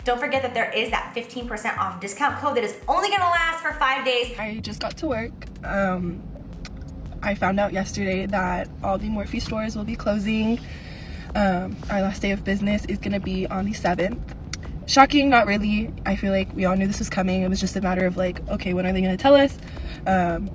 Don't forget that there is that 15% off discount code that is only gonna last for 5 days. I just got to work. I found out yesterday that all the Morphe stores will be closing. Our last day of business is gonna be on the 7th. Shocking, not really. I feel like we all knew this was coming. It was just a matter of like, okay, when are they gonna tell us?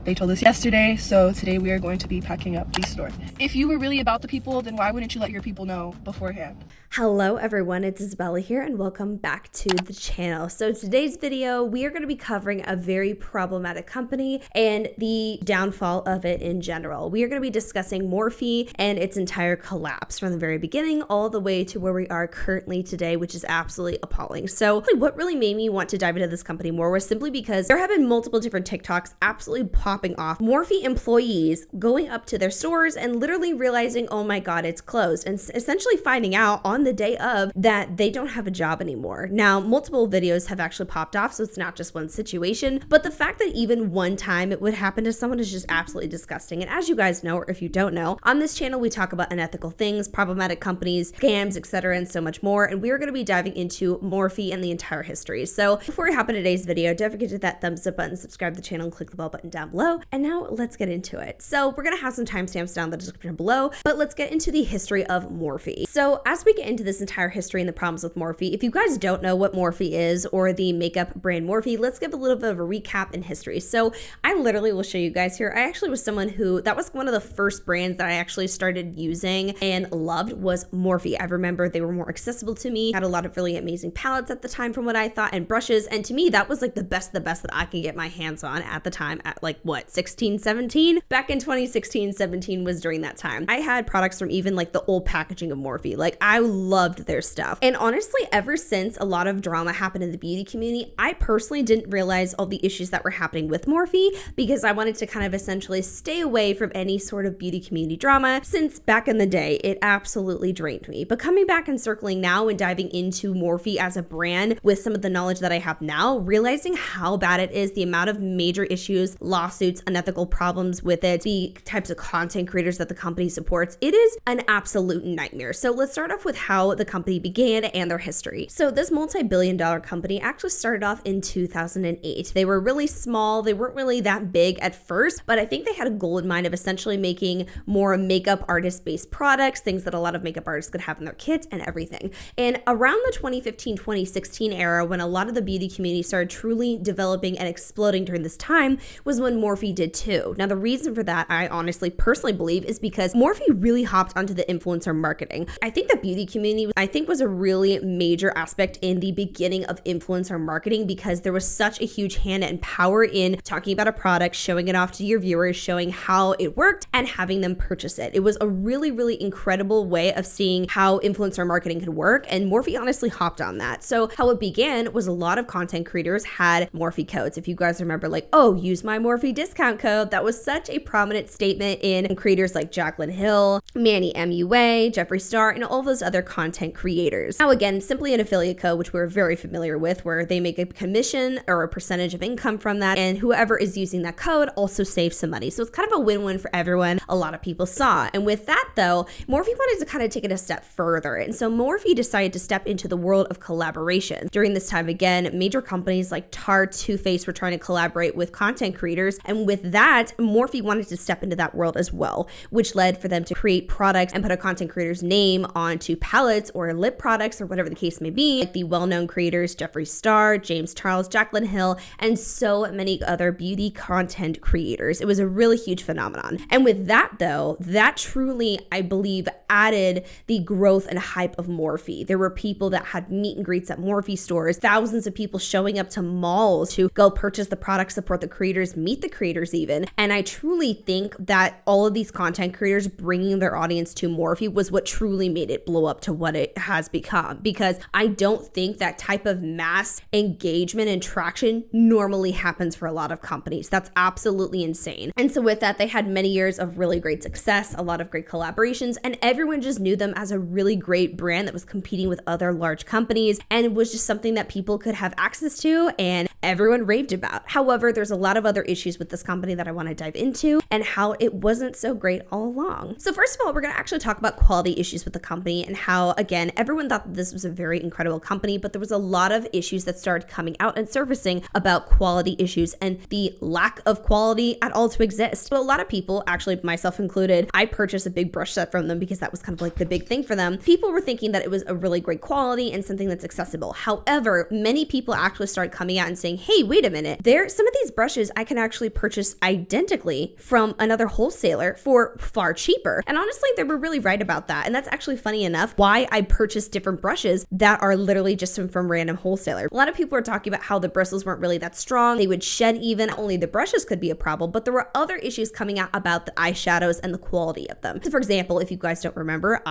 They told us yesterday, so today we are going to be packing up the store. If you were really about the people, then why wouldn't you let your people know beforehand? Hello everyone, it's Isabella here and welcome back to the channel. So today's video, we are going to be covering a very problematic company and the downfall of it in general. We are going to be discussing Morphe and its entire collapse from the very beginning all the way to where we are currently today, which is absolutely appalling. So what really made me want to dive into this company more was simply because there have been multiple different TikToks absolutely popping off. Morphe employees going up to their stores and literally realizing, oh my God, it's closed, and essentially finding out on the day of that they don't have a job anymore. Now, multiple videos have actually popped off, so it's not just one situation, but the fact that even one time it would happen to someone is just absolutely disgusting. And as you guys know, or if you don't know, on this channel, we talk about unethical things, problematic companies, scams, etc., and so much more. And we are going to be diving into Morphe and the entire history. So before we hop into today's video, don't forget to hit that thumbs up button, subscribe to the channel, and click the bell button down below. And now let's get into it. So we're going to have some timestamps down in the description below, but let's get into the history of Morphe. So as we get into this entire history and the problems with Morphe, if you guys don't know what Morphe is or the makeup brand Morphe, let's give a little bit of a recap in history. So I literally will show you guys here. I actually was someone who, that was one of the first brands that I actually started using and loved was Morphe. I remember they were more accessible to me, had a lot of really amazing palettes at the time from what I thought and brushes. And to me, that was like the best that I could get my hands on at the time at like what, 16, 17? Back in 2016, 17 was during that time. I had products from even like the old packaging of Morphe. Like I loved their stuff. And honestly, ever since a lot of drama happened in the beauty community, I personally didn't realize all the issues that were happening with Morphe because I wanted to kind of essentially stay away from any sort of beauty community drama since back in the day, it absolutely drained me. But coming back and circling now and diving into Morphe as a brand with some of the knowledge that I have now, realizing how bad it is, the amount of major issues, lawsuits, unethical problems with it, the types of content creators that the company supports, it is an absolute nightmare. So let's start off with how the company began and their history. So this multi-billion-dollar company actually started off in 2008. They were really small. They weren't really that big at first, but I think they had a goal in mind of essentially making more makeup artist-based products, things that a lot of makeup artists could have in their kits and everything. And around the 2015-2016 era, when a lot of the beauty community started truly developing and exploding during this time, was when Morphe did too. Now, the reason for that, I honestly personally believe, is because Morphe really hopped onto the influencer marketing. I think the beauty community, was a really major aspect in the beginning of influencer marketing because there was such a huge hand and power in talking about a product, showing it off to your viewers, showing how it worked, and having them purchase it. It was a really, really incredible way of seeing how influencer marketing could work, and Morphe honestly hopped on that. So how it began was a lot of content creators had Morphe codes. If you guys remember, like, oh, use my Morphe discount code, that was such a prominent statement in creators like Jaclyn Hill, Manny MUA, Jeffree Star, and all those other content creators. Now again, simply an affiliate code, which we're very familiar with, where they make a commission or a percentage of income from that, and whoever is using that code also saves some money. So it's kind of a win-win for everyone, a lot of people saw. And with that though, Morphe wanted to kind of take it a step further. And so Morphe decided to step into the world of collaboration. During this time again, major companies like Tarte, Too Faced were trying to collaborate with content creators. And with that, Morphe wanted to step into that world as well, which led for them to create products and put a content creator's name onto palettes or lip products or whatever the case may be, like the well-known creators Jeffree Star, James Charles, Jaclyn Hill, and so many other beauty content creators. It was a really huge phenomenon. And with that though, that truly, I believe, added the growth and hype of Morphe. There were people that had meet and greets at Morphe stores, thousands of people showing up to malls to go purchase the products, support the creators, meet the creators even. And I truly think that all of these content creators bringing their audience to Morphe was what truly made it blow up to what it has become, because I don't think that type of mass engagement and traction normally happens for a lot of companies. That's absolutely insane. And so with that, they had many years of really great success, a lot of great collaborations, and everyone just knew them as a really great brand that was competing with other large companies, and it was just something that people could have access to and everyone raved about. However, there's a lot lot of other issues with this company that I want to dive into and how it wasn't so great all along. So first of all, we're going to actually talk about quality issues with the company and how, again, everyone thought that this was a very incredible company, but there was a lot of issues that started coming out and surfacing about quality issues and the lack of quality at all to exist. So a lot of people, actually myself included, I purchased a big brush set from them because that was kind of like the big thing for them. People were thinking that it was a really great quality and something that's accessible. However, many people actually started coming out and saying, hey, wait a minute, some of these brushes I can actually purchase identically from another wholesaler for far cheaper. And honestly, they were really right about that. And that's actually funny enough why I purchased different brushes that are literally just from random wholesalers. A lot of people are talking about how the bristles weren't really that strong. They would shed even. Only the brushes could be a problem, but there were other issues coming out about the eyeshadows and the quality of them. So for example, if you guys don't remember,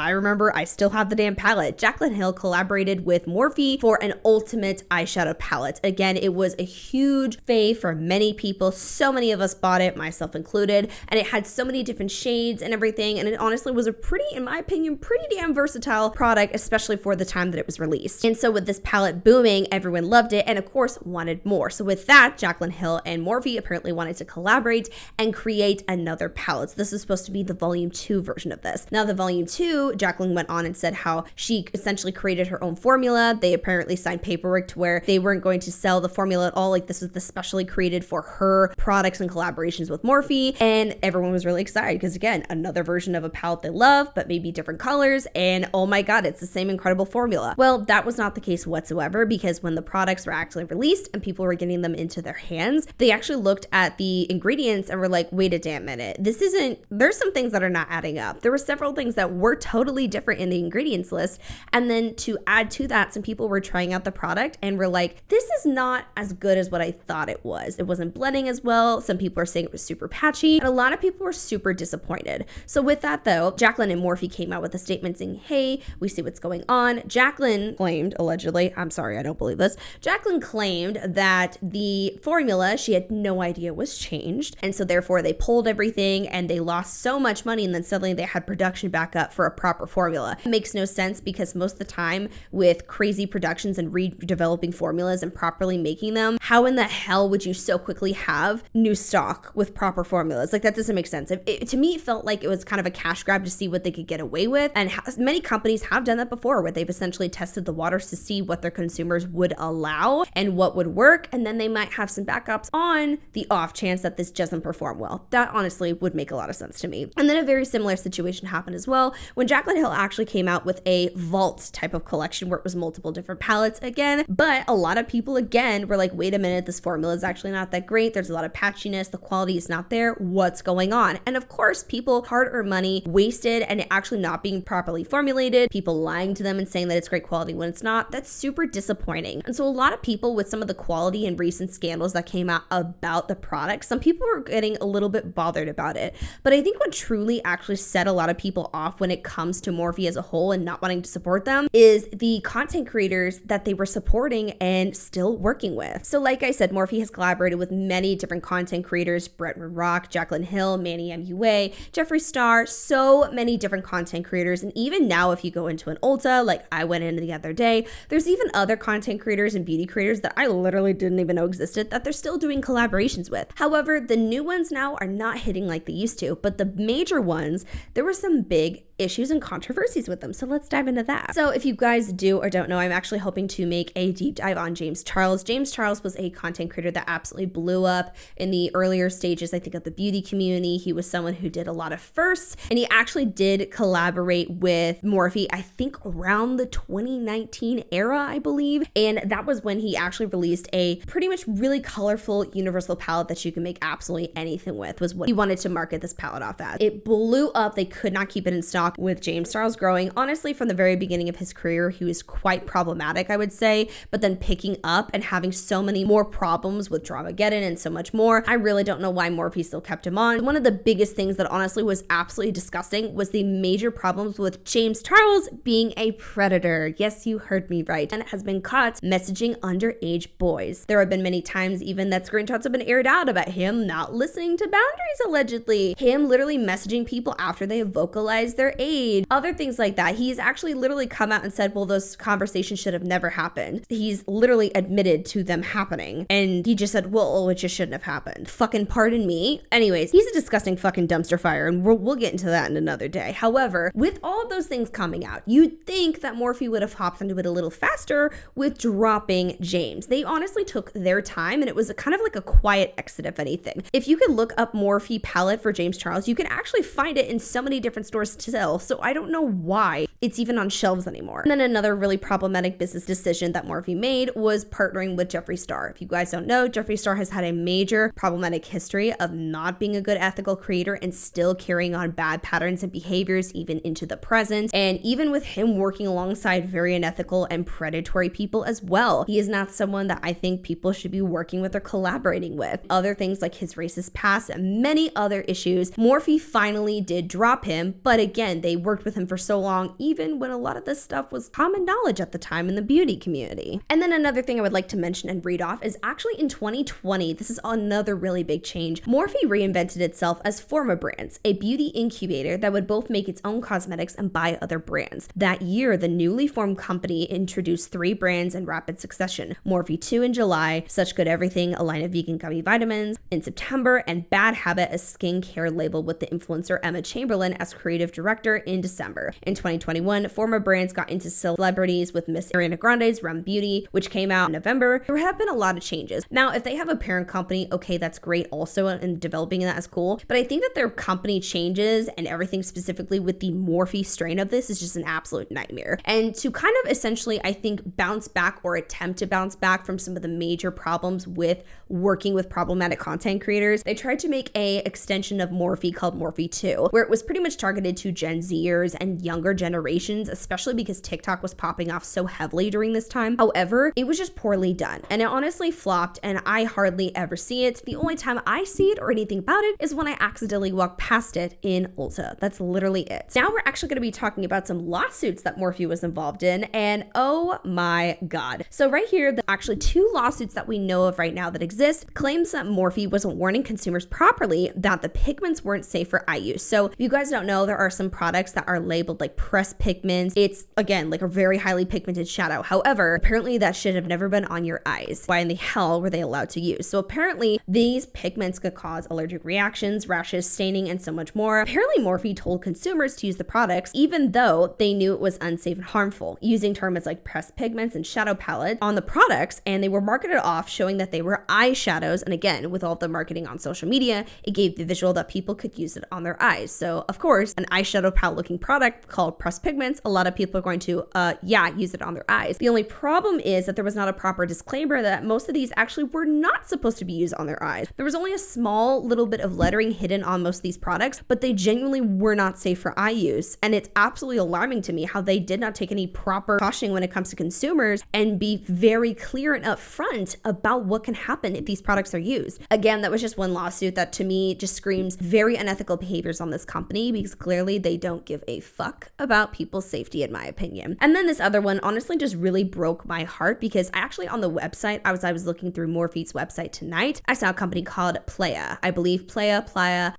I still have the damn palette. Jaclyn Hill collaborated with Morphe for an ultimate eyeshadow palette. Again, it was a huge fave for many people. So many of us bought it, myself included, and it had so many different shades and everything. And it honestly was a pretty, in my opinion, pretty damn versatile product, especially for the time that it was released. And so with this palette booming, everyone loved it and of course wanted more. So with that, Jaclyn Hill and Morphe apparently wanted to collaborate and create another palette. So this is supposed to be the volume 2 version of this. Now the volume 2, Jaclyn went on and said how she essentially created her own formula. They apparently signed paperwork to where they weren't going to sell the formula at all. Like this was specially created for her products and collaborations with Morphe. And everyone was really excited because again, another version of a palette they love, but maybe different colors. And oh my God, it's the same incredible formula. Well, that was not the case whatsoever because when the products were actually released and people were getting them into their hands, they actually looked at the ingredients and were like, wait a damn minute, there's some things that are not adding up. There were several things that were totally different in the ingredients list. And then to add to that, some people were trying out the product and were like, this is not as good as what I thought it was. It wasn't blending as well. Some people are saying it was super patchy and a lot of people were super disappointed. So with that though, Jaclyn and Morphe came out with a statement saying, hey, we see what's going on. Jaclyn claimed, allegedly, I'm sorry, I don't believe this. Jaclyn claimed that the formula, she had no idea was changed. And so therefore they pulled everything and they lost so much money and then suddenly they had production back up for a proper formula. It makes no sense because most of the time with crazy productions and redeveloping formulas and properly making them, how in the hell would you so quickly have new stock with proper formulas? Like that doesn't make sense. To me, it felt like it was kind of a cash grab to see what they could get away with. And many companies have done that before where they've essentially tested the waters to see what their consumers would allow and what would work. And then they might have some backups on the off chance that this doesn't perform well. That honestly would make a lot of sense to me. And then a very similar situation happened as well when Jaclyn Hill actually came out with a vault type of collection where it was multiple different palettes again. But a lot of people again were like, wait a minute, this formula is actually not that great. There's a lot of patchiness. The quality is not there. What's going on? And of course, people hard-earned money wasted and it actually not being properly formulated, people lying to them and saying that it's great quality when it's not. That's super disappointing. And so a lot of people with some of the quality and recent scandals that came out about the product, some people were getting a little bit bothered about it. But I think what truly actually set a lot of people off when it comes to Morphe as a whole and not wanting to support them is the content creators that they were supporting and still working with. So like I said, Morphe has collaborated with many different content creators, Brentwood Rock, Jaclyn Hill, Manny MUA, Jeffree Star, so many different content creators. And even now, if you go into an Ulta, like I went in the other day, there's even other content creators and beauty creators that I literally didn't even know existed that they're still doing collaborations with. However, the new ones now are not hitting like they used to, but the major ones, there were some big issues and controversies with them. So let's dive into that. So if you guys do or don't know, I'm actually hoping to make a deep dive on James Charles. James Charles was a content creator that absolutely blew up in the earlier stages, I think, of the beauty community. He was someone who did a lot of firsts, and he actually did collaborate with Morphe, I think around the 2019 era, I believe. And that was when he actually released a pretty much really colorful universal palette that you can make absolutely anything with, was what he wanted to market this palette off as. It blew up. They could not keep it in stock. With James Charles growing, honestly, from the very beginning of his career, he was quite problematic, I would say, but then picking up and having so many more problems with Dramageddon and so much more. I really don't know why Morphe still kept him on. One of the biggest things that honestly was absolutely disgusting was the major problems with James Charles being a predator. Yes, you heard me right. And has been caught messaging underage boys. There have been many times even that screenshots have been aired out about him not listening to boundaries, allegedly. Him literally messaging people after they have vocalized their aid, other things like that. He's actually literally come out and said, well, those conversations should have never happened. He's literally admitted to them happening. And he just said, well, it just shouldn't have happened. Fucking pardon me. Anyways, he's a disgusting fucking dumpster fire, and we'll get into that in another day. However, with all of those things coming out, you'd think that Morphe would have hopped into it a little faster with dropping James. They honestly took their time, and it was kind of like a quiet exit, if anything. If you could look up Morphe palette for James Charles, you can actually find it in so many different stores still, so I don't know why it's even on shelves anymore. And then another really problematic business decision that Morphe made was partnering with Jeffree Star. If you guys don't know, Jeffree Star has had a major problematic history of not being a good ethical creator and still carrying on bad patterns and behaviors even into the present. And even with him working alongside very unethical and predatory people as well, he is not someone that I think people should be working with or collaborating with. Other things like his racist past and many other issues, Morphe finally did drop him, but again, they worked with him for so long, even when a lot of this stuff was common knowledge at the time in the beauty community. And then another thing I would like to mention and read off is actually in 2020, this is another really big change. Morphe reinvented itself as Forma Brands, a beauty incubator that would both make its own cosmetics and buy other brands. That year, the newly formed company introduced 3 brands in rapid succession: Morphe 2 in July, Such Good Everything, a line of vegan gummy vitamins, in September, and Bad Habit, a skincare label with the influencer Emma Chamberlain as creative director, in December. In 2021, Forma Brands got into celebrities with Miss Ariana Grande's Rem Beauty, which came out in November. There have been a lot of changes. Now, if they have a parent company, okay, that's great also, and developing that is cool, but I think that their company changes and everything specifically with the Morphe strain of this is just an absolute nightmare. And to kind of essentially, I think, bounce back or attempt to bounce back from some of the major problems with working with problematic content creators, they tried to make a extension of Morphe called Morphe 2, where it was pretty much targeted to Gen Zers and younger generations, especially because TikTok was popping off so heavily during this time. However, it was just poorly done, and it honestly flopped, and I hardly ever see it. The only time I see it or anything about it is when I accidentally walk past it in Ulta. That's literally it. Now we're actually going to be talking about some lawsuits that Morphe was involved in, and oh my god. So right here, the actually 2 lawsuits that we know of right now that exist claims that Morphe wasn't warning consumers properly that the pigments weren't safe for eye use. So if you guys don't know, there are some products that are labeled like pressed pigments. It's again like a very highly pigmented shadow. However, apparently that should have never been on your eyes. Why in the hell were they allowed to use? So apparently these pigments could cause allergic reactions, rashes, staining, and so much more. Apparently Morphe told consumers to use the products even though they knew it was unsafe and harmful, using terms like pressed pigments and shadow palette on the products, and they were marketed off showing that they were eyeshadows. And again, with all the marketing on social media, it gave the visual that people could use it on their eyes. So of course, an eyeshadow palette looking product called pressed pigments, a lot of people are going to use it on their eyes. The only problem is that there was not a proper disclaimer that most of these actually were not supposed to be used on their eyes. There was only a small little bit of lettering hidden on most of these products, but they genuinely were not safe for eye use. And it's absolutely alarming to me how they did not take any proper caution when it comes to consumers and be very clear and upfront about what can happen if these products are used. Again, that was just one lawsuit that to me just screams very unethical behaviors on this company, because clearly they don't give a fuck about people's safety, in my opinion. And then this other one honestly just really broke my heart, because I actually on the website, I was looking through Morphe's website tonight, I saw a company called Playa. I believe Playa,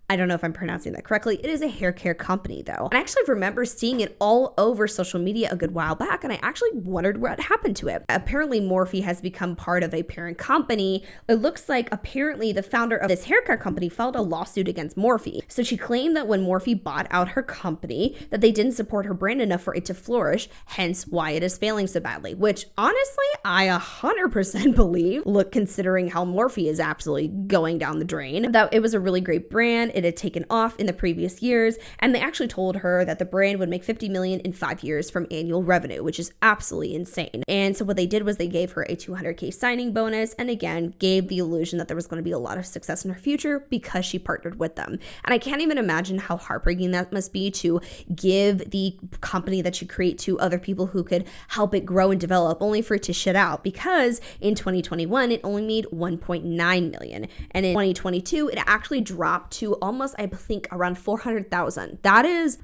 I don't know if I'm pronouncing that correctly. It is a hair care company though. And I actually remember seeing it all over social media a good while back, and I actually wondered what happened to it. Apparently Morphe has become part of a parent company. It looks like apparently the founder of this hair care company filed a lawsuit against Morphe. So she claimed that when Morphe bought out her company, that they didn't support her brand enough for it to flourish, hence why it is failing so badly, which honestly I 100% believe, look, considering how Morphe is absolutely going down the drain, that it was a really great brand. It had taken off in the previous years, and they actually told her that the brand would make $50 million in 5 years from annual revenue, which is absolutely insane. And so what they did was they gave her a $200K signing bonus, and again gave the illusion that there was going to be a lot of success in her future because she partnered with them. And I can't even imagine how heartbreaking that must be to give the company that you create to other people who could help it grow and develop, only for it to shit out, because in 2021 it only made $1.9 million, and in 2022 it actually dropped to almost, I think, around 400,000. That is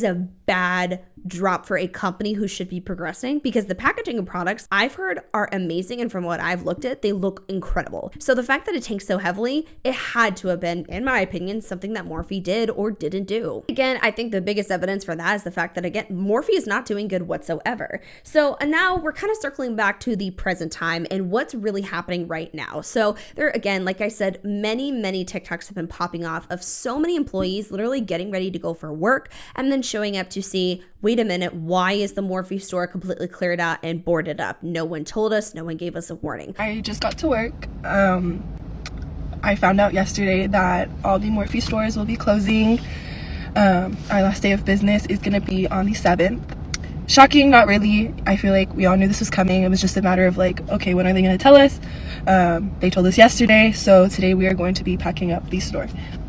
a bad drop for a company who should be progressing, because the packaging and products I've heard are amazing, and from what I've looked at, they look incredible. So the fact that it tanks so heavily, it had to have been, in my opinion, something that Morphe did or didn't do. Again, I think the biggest evidence for that is the fact that, again, Morphe is not doing good whatsoever. So now we're kind of circling back to the present time and what's really happening right now. So there, again, like I said, many TikToks have been popping off of so many employees literally getting ready to go for work and then showing up to see, wait a minute, why is the Morphe store completely cleared out and boarded up? No one told us, no one gave us a warning. I just got to work. I found out yesterday that all the Morphe stores will be closing. Our last day of business is going to be on the 7th. Shocking, not really. I feel like we all knew this was coming. It was just a matter of like, okay, when are they going to tell us? They told us yesterday, so today we are going to be packing up the store.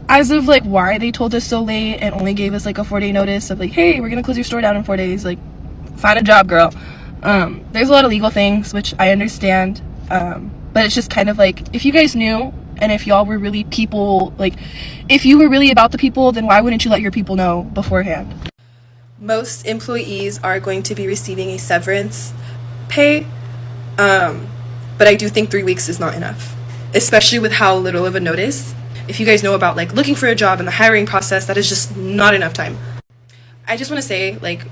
As of like why they told us so late and only gave us like a 4-day notice of like, hey, we're going to close your store down in 4 days. Like, find a job, girl. There's a lot of legal things, which I understand. But it's just kind of like, if you guys knew, and if y'all were really people, like, if you were really about the people, then why wouldn't you let your people know beforehand? Most employees are going to be receiving a severance pay, but I do think 3 weeks is not enough, especially with how little of a notice. If you guys know about like looking for a job and the hiring process, that is just not enough time. I just want to say, like,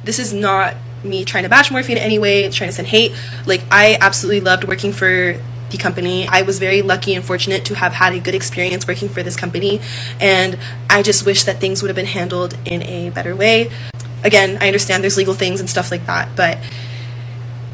this is not me trying to bash Morphe in any way, trying to send hate. Like, I absolutely loved working for the company. I was very lucky and fortunate to have had a good experience working for this company, and I just wish that things would have been handled in a better way. Again, I understand there's legal things and stuff like that, but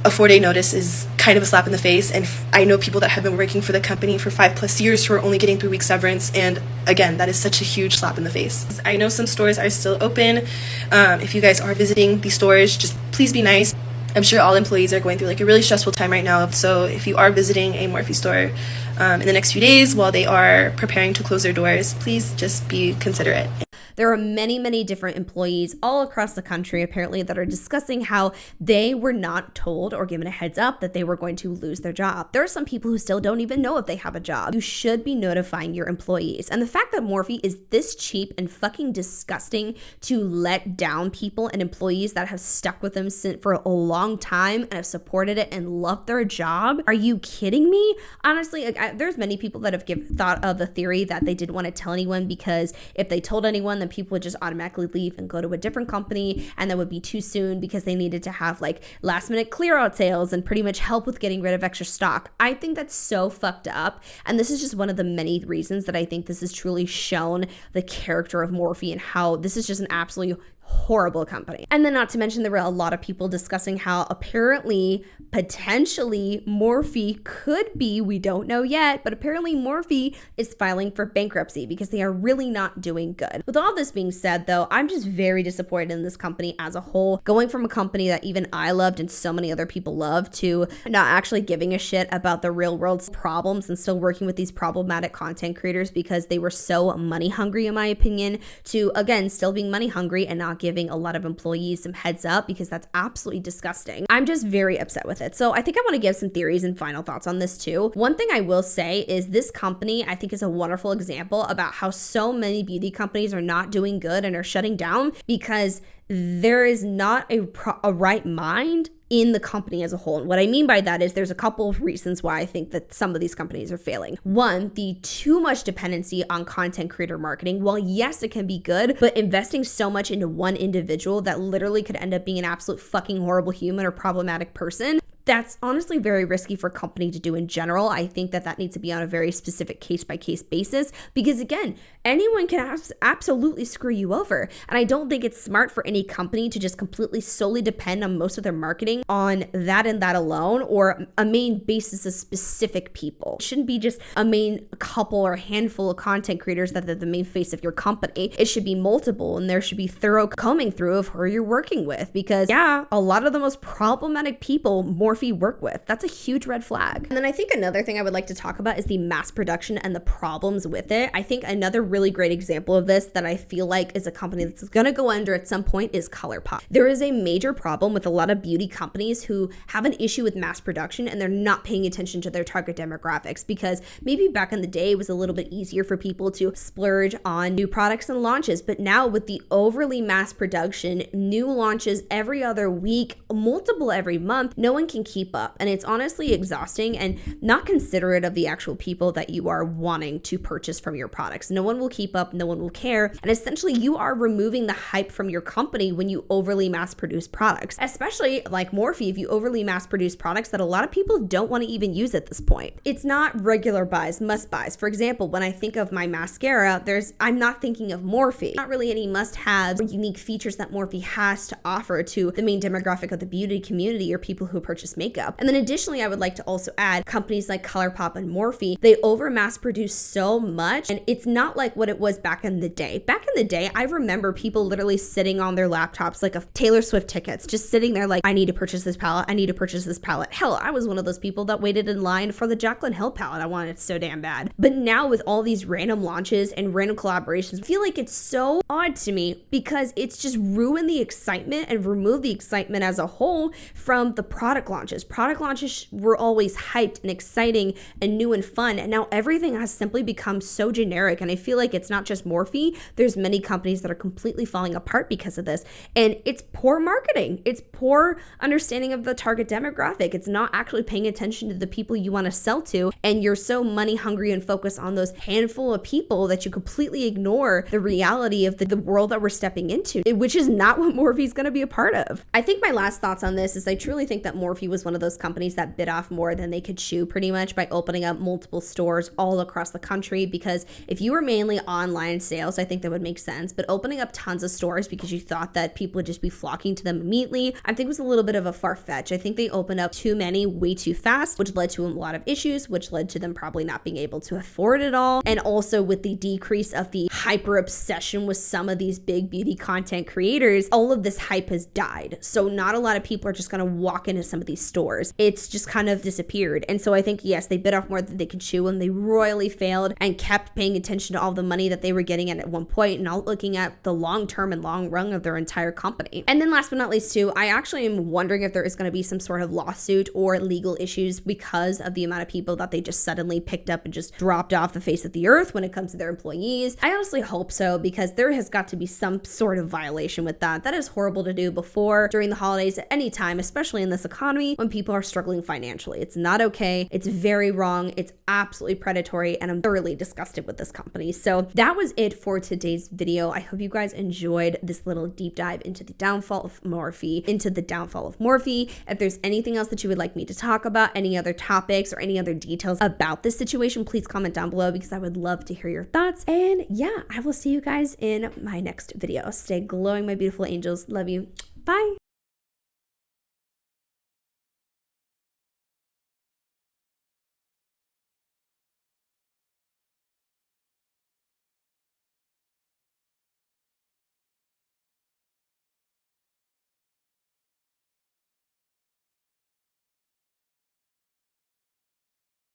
a 4-day notice is kind of a slap in the face, and I know people that have been working for the company for 5+ years who are only getting 3 weeks severance, and again, that is such a huge slap in the face. I know some stores are still open. If you guys are visiting these stores, just please be nice. I'm sure all employees are going through like a really stressful time right now, so if you are visiting a Morphe store in the next few days while they are preparing to close their doors, please just be considerate. There are many different employees all across the country, apparently, that are discussing how they were not told or given a heads up that they were going to lose their job. There are some people who still don't even know if they have a job. You should be notifying your employees. And the fact that Morphe is this cheap and fucking disgusting to let down people and employees that have stuck with them for a long time and have supported it and loved their job. Are you kidding me? Honestly, there's many people that have thought of the theory that they didn't want to tell anyone because if they told anyone, then people would just automatically leave and go to a different company, and that would be too soon because they needed to have like last minute clear out sales and pretty much help with getting rid of extra stock. I think that's so fucked up, and this is just one of the many reasons that I think this has truly shown the character of Morphe and how this is just an absolutely horrible company. And then not to mention, there were a lot of people discussing how apparently, potentially, Morphe could be, we don't know yet, but apparently Morphe is filing for bankruptcy because they are really not doing good. With all this being said, though, I'm just very disappointed in this company as a whole, going from a company that even I loved and so many other people love to not actually giving a shit about the real world's problems and still working with these problematic content creators because they were so money hungry, in my opinion, to, again, still being money hungry and not giving a lot of employees some heads up because that's absolutely disgusting. I'm just very upset with it. So I think I want to give some theories and final thoughts on this too. One thing I will say is this company, I think, is a wonderful example about how so many beauty companies are not doing good and are shutting down because there is not a right mind in the company as a whole. And what I mean by that is there's a couple of reasons why I think that some of these companies are failing. One, the too much dependency on content creator marketing. While yes, it can be good, but investing so much into one individual that literally could end up being an absolute fucking horrible human or problematic person, that's honestly very risky for a company to do in general. I think that that needs to be on a very specific case-by-case basis because, again, anyone can absolutely screw you over. And I don't think it's smart for any company to just completely solely depend on most of their marketing on that and that alone, or a main basis of specific people. It shouldn't be just a main couple or handful of content creators that are the main face of your company. It should be multiple, and there should be thorough combing through of who you're working with because, yeah, a lot of the most problematic people, more Morphe work with? That's a huge red flag. And then I think another thing I would like to talk about is the mass production and the problems with it. I think another really great example of this that I feel like is a company that's gonna go under at some point is ColourPop. There is a major problem with a lot of beauty companies who have an issue with mass production and they're not paying attention to their target demographics, because maybe back in the day it was a little bit easier for people to splurge on new products and launches, but now with the overly mass production, new launches every other week, multiple every month, no one can keep up, and it's honestly exhausting and not considerate of the actual people that you are wanting to purchase from your products. No one will keep up, no one will care, and essentially you are removing the hype from your company when you overly mass produce products, especially like Morphe. If you overly mass produce products that a lot of people don't want to even use at this point, it's not regular buys, must buys. For example, when I think of my mascara, I'm not thinking of Morphe. Not really any must-haves or unique features that Morphe has to offer to the main demographic of the beauty community or people who purchase makeup. And then additionally, I would like to also add companies like ColourPop and Morphe, they over mass produce so much, and it's not like what it was back in the day. Back in the day, I remember people literally sitting on their laptops like of Taylor Swift tickets, just sitting there like, I need to purchase this palette, I need to purchase this palette. Hell, I was one of those people that waited in line for the Jaclyn Hill palette. I wanted it so damn bad. But now with all these random launches and random collaborations, I feel like it's so odd to me because it's just ruined the excitement and removed the excitement as a whole from the product launches. Product launches were always hyped and exciting and new and fun, and now everything has simply become so generic, and I feel like it's not just Morphe. There's many companies that are completely falling apart because of this, and it's poor marketing. It's poor understanding of the target demographic. It's not actually paying attention to the people you want to sell to, and you're so money hungry and focused on those handful of people that you completely ignore the reality of the world that we're stepping into, which is not what Morphe is going to be a part of. I think my last thoughts on this is I truly think that Morphe was one of those companies that bit off more than they could chew pretty much by opening up multiple stores all across the country, because if you were mainly online sales, I think that would make sense, but opening up tons of stores because you thought that people would just be flocking to them immediately, I think was a little bit of a far-fetched. I think they opened up too many way too fast, which led to a lot of issues, which led to them probably not being able to afford it all, and also with the decrease of the hyper obsession with some of these big beauty content creators, all of this hype has died. So not a lot of people are just going to walk into some of these stores. It's just kind of disappeared. And so I think, yes, they bit off more than they could chew, and they royally failed and kept paying attention to all the money that they were getting at one point, and not looking at the long term and long run of their entire company. And then last but not least too, I actually am wondering if there is going to be some sort of lawsuit or legal issues because of the amount of people that they just suddenly picked up and just dropped off the face of the earth when it comes to their employees. I honestly hope so, because there has got to be some sort of violation with that. That is horrible to do before, during the holidays, at any time, especially in this economy when people are struggling financially. It's not okay. It's very wrong. It's absolutely predatory, and I'm thoroughly disgusted with this company. So that was it for today's video. I hope you guys enjoyed this little deep dive into the downfall of Morphe, If there's anything else that you would like me to talk about, any other topics or any other details about this situation, please comment down below, because I would love to hear your thoughts. And yeah, I will see you guys in my next video. Stay glowing, my beautiful angels. Love you. Bye.